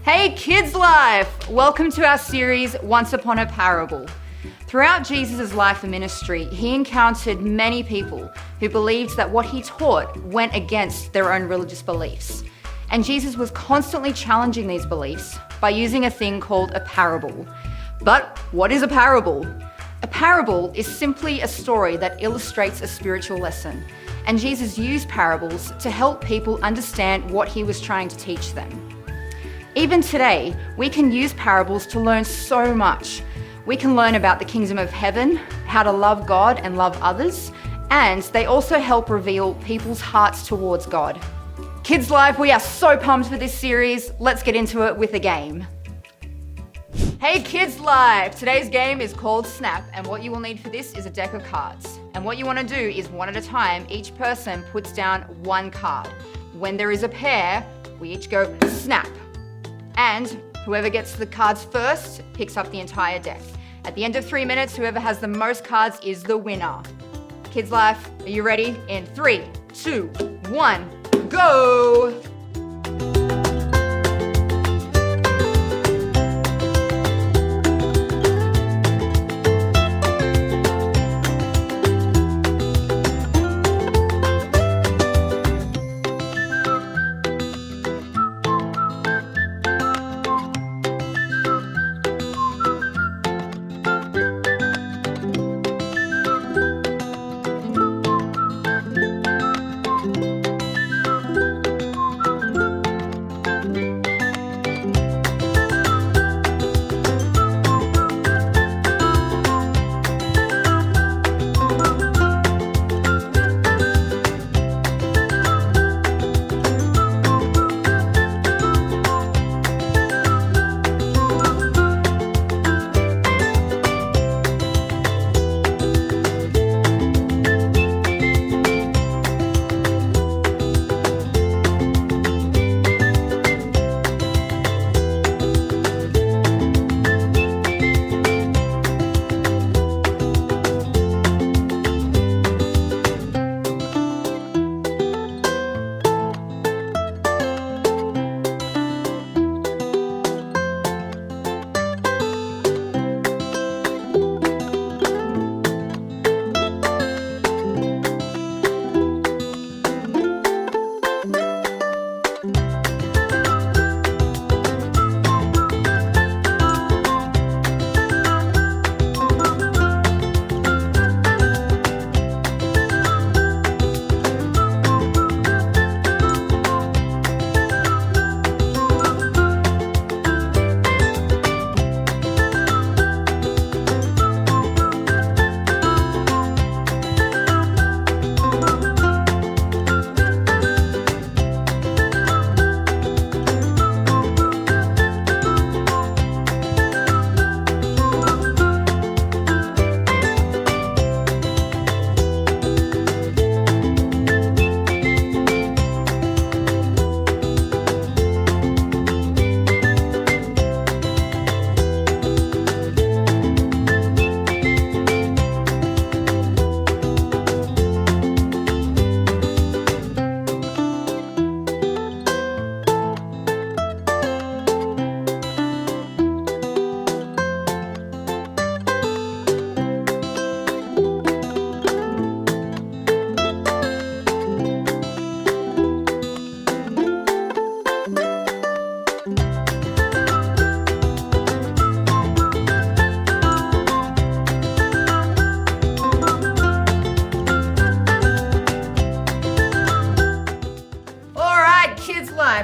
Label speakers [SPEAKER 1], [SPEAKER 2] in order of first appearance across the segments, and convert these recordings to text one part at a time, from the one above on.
[SPEAKER 1] Hey KidsLife! Welcome to our series, Once Upon a Parable. Throughout Jesus' life and ministry, he encountered many people who believed that what he taught went against their own religious beliefs. And Jesus was constantly challenging these beliefs by using a thing called a parable. But what is a parable? A parable is simply a story that illustrates a spiritual lesson. And Jesus used parables to help people understand what he was trying to teach them. Even today, we can use parables to learn so much. We can learn about the kingdom of heaven, how to love God and love others, and they also help reveal people's hearts towards God. KidsLife, we are so pumped for this series. Let's get into it with a game. Hey KidsLife! Today's game is called Snap, and what you will need for this is a deck of cards. And what you want to do is one at a time, each person puts down one card. When there is a pair, we each go snap. And whoever gets the cards first picks up the entire deck. At the end of 3 minutes, whoever has the most cards is the winner. KidsLife, are you ready? In 3, 2, 1, go!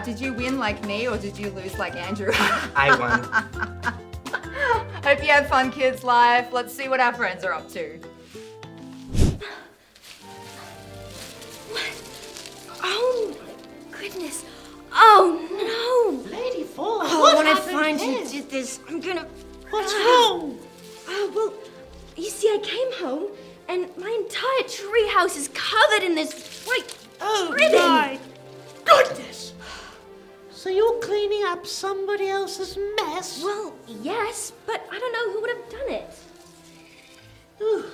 [SPEAKER 1] Did you win like me or did you lose like Andrew?
[SPEAKER 2] I won.
[SPEAKER 1] Hope you had fun, KidsLife. Let's see what our friends are up to.
[SPEAKER 3] What? Oh my goodness. Oh no.
[SPEAKER 4] Lady Fallen,
[SPEAKER 3] Oh, when I find you did this, I'm gonna...
[SPEAKER 4] What's wrong?
[SPEAKER 3] Well, you see, I came home and my entire treehouse is covered in this white ribbon.
[SPEAKER 4] My goodness! So you're cleaning up somebody else's mess?
[SPEAKER 3] Well, yes, but I don't know who would have done it.
[SPEAKER 4] Ooh,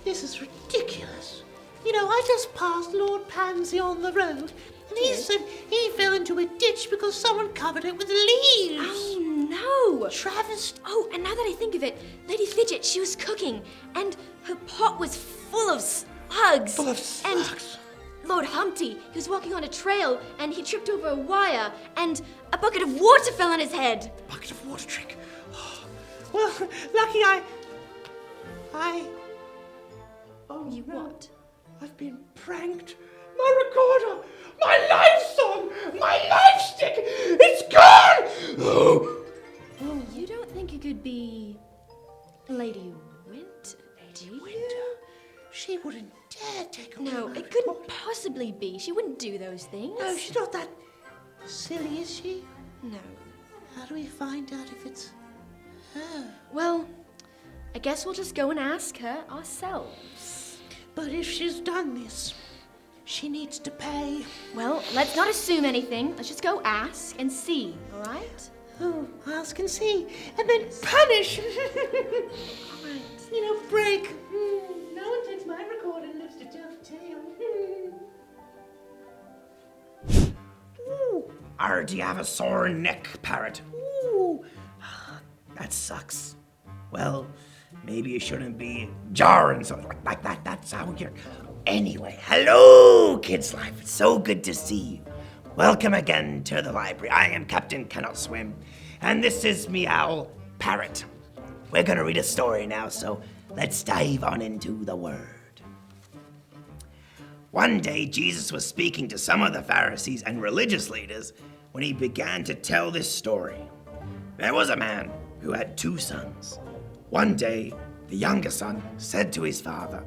[SPEAKER 4] this is ridiculous. You know, I just passed Lord Pansy on the road, And he said he fell into a ditch because someone covered it with leaves.
[SPEAKER 3] Oh, no.
[SPEAKER 4] Travis.
[SPEAKER 3] Oh, and now that I think of it, Lady Fidget, she was cooking, and her pot was full of slugs.
[SPEAKER 4] Full of slugs.
[SPEAKER 3] And Lord Humpty, he was walking on a trail, and he tripped over a wire, and a bucket of water fell on his head.
[SPEAKER 4] Bucket of water trick. Well, lucky I... Oh,
[SPEAKER 3] You what?
[SPEAKER 4] I've been pranked. My recorder, my live song, my live stick, it's gone! Oh.
[SPEAKER 3] You don't think it could be Lady Winter?
[SPEAKER 4] Lady Winter? She wouldn't dare take away
[SPEAKER 3] No,
[SPEAKER 4] my
[SPEAKER 3] it couldn't
[SPEAKER 4] recorder.
[SPEAKER 3] possibly be. She wouldn't do those things.
[SPEAKER 4] No, she's not that silly, is she?
[SPEAKER 3] No.
[SPEAKER 4] How do we find out if it's her?
[SPEAKER 3] Well, I guess we'll just go and ask her ourselves.
[SPEAKER 4] But if she's done this, she needs to pay.
[SPEAKER 3] Well, let's not assume anything. Let's just go ask and see, all right?
[SPEAKER 4] Oh, ask and see, and then punish.
[SPEAKER 3] Right.
[SPEAKER 4] You know, break. No one takes my recorder and lives to tell the tale.
[SPEAKER 2] Ooh. Do you have a sore neck, Parrot?
[SPEAKER 4] Ooh.
[SPEAKER 2] That sucks. Well, maybe you shouldn't be jarring something like that. That's how you're... Anyway, hello, Kids Life. It's so good to see you. Welcome again to the library. I am Captain Cannot Swim, and this is Meow Parrot. We're gonna read a story now, so let's dive on into the word. One day, Jesus was speaking to some of the Pharisees and religious leaders when he began to tell this story. There was a man who had 2 sons. One day, the younger son said to his father,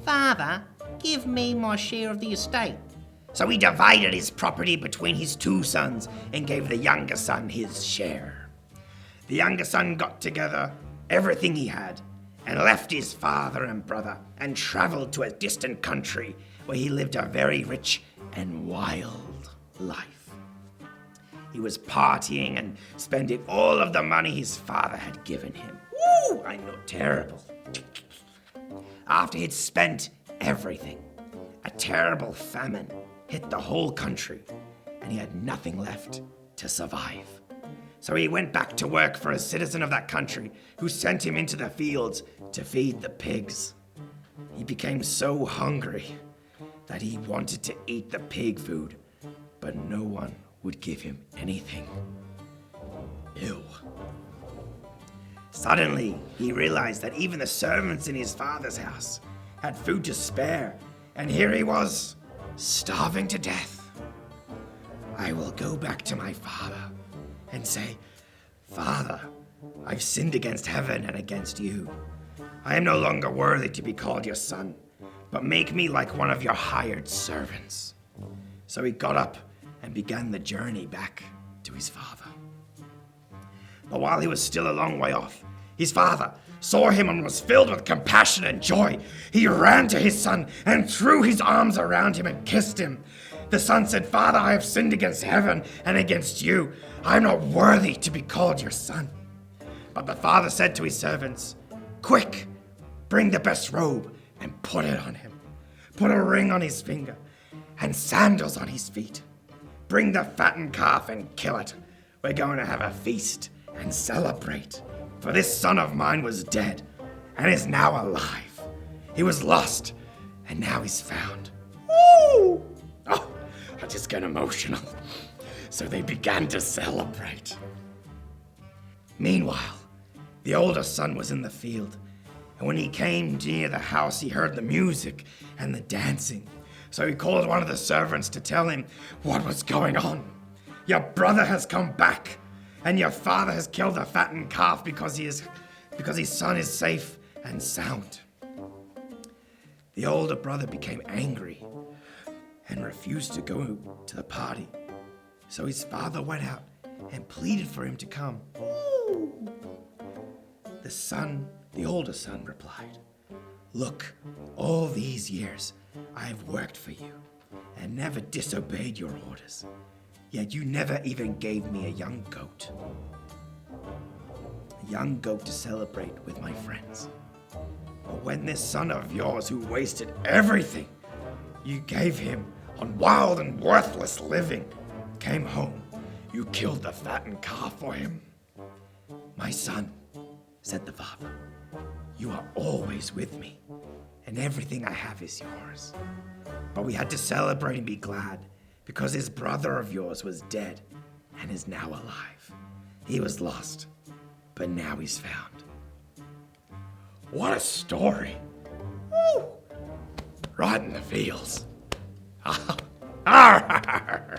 [SPEAKER 2] "Father, give me my share of the estate." So he divided his property between his 2 sons and gave the younger son his share. The younger son got together everything he had and left his father and brother and traveled to a distant country where he lived a very rich and wild life. He was partying and spending all of the money his father had given him. Woo! I know, terrible. After he'd spent everything, a terrible famine hit the whole country, and he had nothing left to survive. So he went back to work for a citizen of that country who sent him into the fields to feed the pigs. He became so hungry that he wanted to eat the pig food, but no one would give him anything. Ew. Suddenly, he realized that even the servants in his father's house had food to spare, and here he was, starving to death. I will go back to my father and say, "Father, I've sinned against heaven and against you. I am no longer worthy to be called your son, but make me like one of your hired servants." So he got up and began the journey back to his father. But while he was still a long way off, his father saw him and was filled with compassion and joy. He ran to his son and threw his arms around him and kissed him. The son said, "Father, I have sinned against heaven and against you. I am not worthy to be called your son." But the father said to his servants, "Quick, bring the best robe and put it on him. Put a ring on his finger and sandals on his feet. Bring the fattened calf and kill it. We're going to have a feast and celebrate. For this son of mine was dead and is now alive. He was lost and now he's found." Woo! Oh, I just get emotional. So they began to celebrate. Meanwhile, the older son was in the field, and when he came near the house, he heard the music and the dancing. So he called one of the servants to tell him what was going on. "Your brother has come back, and your father has killed the fattened calf because his son is safe and sound." The older brother became angry and refused to go to the party. So his father went out and pleaded for him to come. Ooh. The older son replied, "Look, all these years I have worked for you and never disobeyed your orders. Yet you never even gave me a young goat. A young goat to celebrate with my friends. But when this son of yours who wasted everything, you gave him on wild and worthless living. Came home, you killed the fattened calf for him. My son, said the father, you are always with me, and everything I have is yours. But we had to celebrate and be glad, because this brother of yours was dead and is now alive. He was lost, but now he's found. What a story. Woo! Right in the feels. Arr!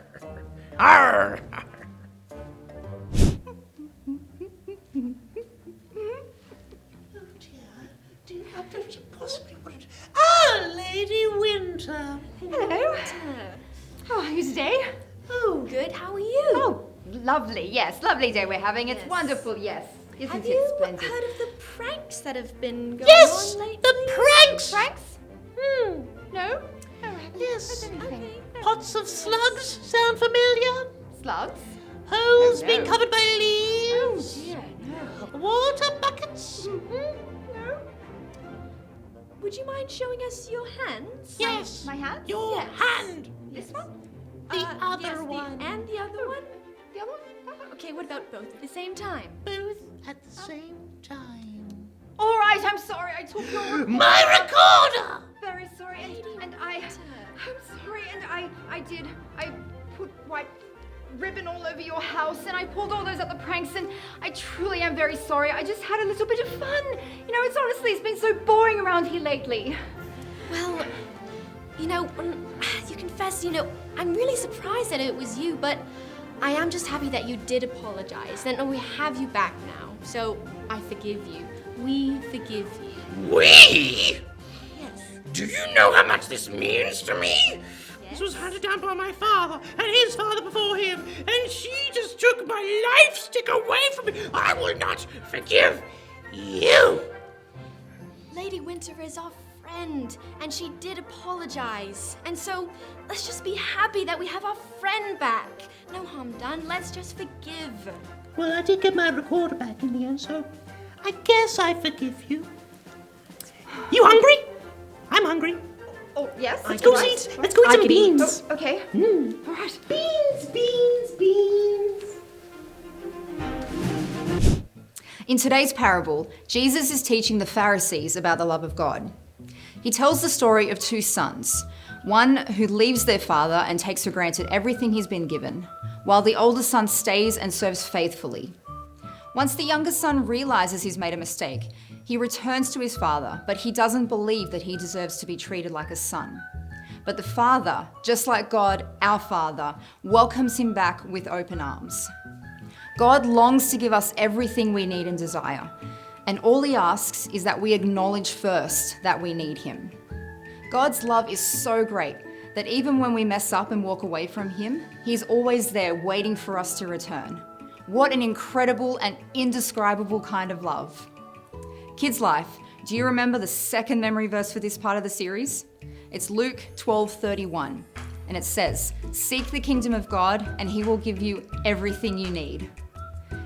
[SPEAKER 2] Arr!
[SPEAKER 4] Ah, Lady Winter.
[SPEAKER 1] Hello. How are you today?
[SPEAKER 3] Oh, good. How are you?
[SPEAKER 1] Oh, lovely. Yes, lovely day we're having. It's
[SPEAKER 3] Yes.
[SPEAKER 1] wonderful. Yes. Isn't
[SPEAKER 3] Have
[SPEAKER 1] it
[SPEAKER 3] you
[SPEAKER 1] splendid?
[SPEAKER 3] heard of the pranks that have been going
[SPEAKER 4] Yes,
[SPEAKER 3] on lately?
[SPEAKER 4] the pranks.
[SPEAKER 1] Pranks?
[SPEAKER 3] Hmm.
[SPEAKER 1] No? I haven't
[SPEAKER 4] Yes.
[SPEAKER 1] heard anything.
[SPEAKER 3] Okay.
[SPEAKER 4] Pots of slugs sound familiar?
[SPEAKER 1] Slugs?
[SPEAKER 4] Holes
[SPEAKER 1] Oh,
[SPEAKER 4] being
[SPEAKER 1] no.
[SPEAKER 4] covered by
[SPEAKER 1] Oh
[SPEAKER 4] leaves?
[SPEAKER 1] dear, no.
[SPEAKER 4] Water buckets?
[SPEAKER 3] No. Would you mind showing us your hands?
[SPEAKER 4] Yes.
[SPEAKER 1] My hands?
[SPEAKER 4] Your
[SPEAKER 3] Yes.
[SPEAKER 4] hand.
[SPEAKER 1] This one?
[SPEAKER 4] The other
[SPEAKER 3] yes,
[SPEAKER 4] one.
[SPEAKER 3] And the other one?
[SPEAKER 1] The other one?
[SPEAKER 3] Okay, what about both at the same time?
[SPEAKER 4] Both at the same time.
[SPEAKER 1] All right, I'm sorry. I took your recorder.
[SPEAKER 4] My recorder!
[SPEAKER 1] Very sorry, and I'm sorry, and I put white ribbon all over your house, and I pulled all those other pranks, and I truly am very sorry. I just had a little bit of fun. You know, it's been so boring around here lately.
[SPEAKER 3] Well, when you confess, I'm really surprised that it was you, but I am just happy that you did apologize, and we have you back now. So I forgive you. We forgive you.
[SPEAKER 2] We?
[SPEAKER 3] Yes.
[SPEAKER 2] Do you know how much this means to me?
[SPEAKER 4] This was handed down by my father and his father before him, and she just took my life stick away from me.
[SPEAKER 2] I will not forgive you.
[SPEAKER 3] Lady Winter is our friend, and she did apologize. And so let's just be happy that we have our friend back. No harm done. Let's just forgive.
[SPEAKER 4] Well, I did get my recorder back in the end, so I guess I forgive you. You hungry? I'm hungry.
[SPEAKER 1] Oh, yes?
[SPEAKER 4] Let's go eat. Let's go eat some beans.
[SPEAKER 1] Oh, okay. All right.
[SPEAKER 4] Beans.
[SPEAKER 1] In today's parable, Jesus is teaching the Pharisees about the love of God. He tells the story of two sons, one who leaves their father and takes for granted everything he's been given, while the older son stays and serves faithfully. Once the younger son realizes he's made a mistake, he returns to his father, but he doesn't believe that he deserves to be treated like a son. But the father, just like God, our Father, welcomes him back with open arms. God longs to give us everything we need and desire, and all he asks is that we acknowledge first that we need him. God's love is so great that even when we mess up and walk away from him, he's always there waiting for us to return. What an incredible and indescribable kind of love. KidsLife, do you remember the second memory verse for this part of the series? It's Luke 12:31, and it says, "Seek the kingdom of God and he will give you everything you need."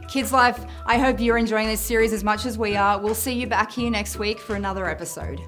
[SPEAKER 1] KidsLife, I hope you're enjoying this series as much as we are. We'll see you back here next week for another episode.